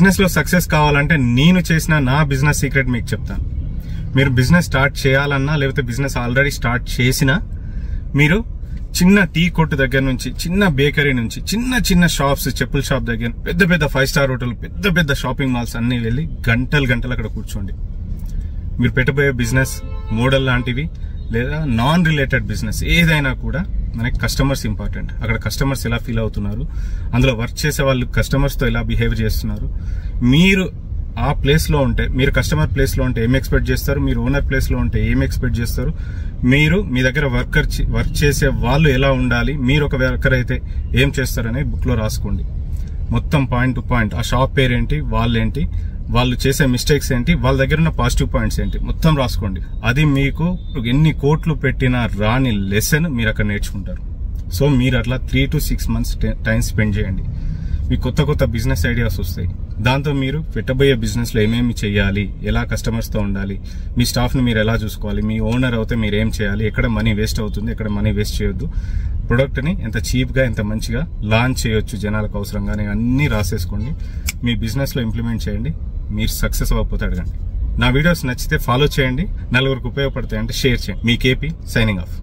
Business లో success కావాలంటే నేను చేసిన నా బిజినెస్ సీక్రెట్ మీకు చెప్తాను. మీరు బిజినెస్ స్టార్ట్ చేయాలన్నా లేకపోతే బిజినెస్ ఆల్రెడీ స్టార్ట్ చేసినా మీరు చిన్న టీ కొట్టు దగ్గర నుంచి, చిన్న బేకరీ నుంచి, చిన్న చిన్న షాప్స్, చెప్పుల షాప్ దగ్గర, పెద్ద పెద్ద 5 స్టార్ హోటల్, పెద్ద పెద్ద షాపింగ్ మాల్స్ అన్ని వెళ్ళి గంటలు అక్కడ కూర్చోండి. మీరు పెట్టబోయే బిజినెస్ మోడల్ లాంటివి లేదా నాన్ రిలేటెడ్ బిజినెస్ ఏదైనా కూడా మనకి కస్టమర్స్ ఇంపార్టెంట్. అక్కడ కస్టమర్స్ ఎలా ఫీల్ అవుతున్నారు, అందులో వర్క్ చేసే వాళ్ళు కస్టమర్స్తో ఎలా బిహేవ్ చేస్తున్నారు, మీరు ఆ ప్లేస్ లో ఉంటే, మీరు కస్టమర్ ప్లేస్ లో ఉంటే ఏం ఎక్స్పెక్ట్ చేస్తారు, మీరు ఓనర్ ప్లేస్ లో ఉంటే ఏం ఎక్స్పెక్ట్ చేస్తారు, మీరు మీ దగ్గర వర్క్ చేసే వాళ్ళు ఎలా ఉండాలి, మీరు ఒక వర్కర్ అయితే ఏం చేస్తారనే బుక్ లో రాసుకోండి. మొత్తం పాయింట్ టు పాయింట్ ఆ షాప్ పేరేంటి, వాళ్ళేంటి, వాళ్ళు చేసే మిస్టేక్స్ ఏంటి, వాళ్ళ దగ్గర ఉన్న పాజిటివ్ పాయింట్స్ ఏంటి మొత్తం రాసుకోండి. అది మీకు ఎన్ని కోట్లు పెట్టినా రాని లెసన్ మీరు అక్కడ నేర్చుకుంటారు. సో మీరు అట్లా 3 to 6 months టైం స్పెండ్ చేయండి. మీకు కొత్త బిజినెస్ ఐడియాస్ వస్తాయి. దాంతో మీరు పెట్టబోయే బిజినెస్ లో ఏమేమి చేయాలి, ఎలా కస్టమర్స్ తో ఉండాలి, మీ స్టాఫ్ ని మీరు ఎలా చూసుకోవాలి, మీ ఓనర్ అయితే మీరు ఏం చేయాలి, ఎక్కడ మనీ వేస్ట్ అవుతుంది, ఎక్కడ మనీ వేస్ట్ చేయొద్దు, ప్రొడక్ట్ ని ఎంత చీప్ గా ఎంత మంచిగా లాంచ్ చేయొచ్చు జనాలకు అవసరంగానే అన్ని రాసేసుకోండి. మీ బిజినెస్ లో ఇంప్లిమెంట్ చేయండి. మీరు సక్సెస్ అవ్వకపోతే అడగండి. నా వీడియోస్ నచ్చితే ఫాలో చేయండి. నలుగురికి ఉపయోగపడతాయంటే షేర్ చేయండి. మీ కేపీ సైనింగ్ ఆఫ్.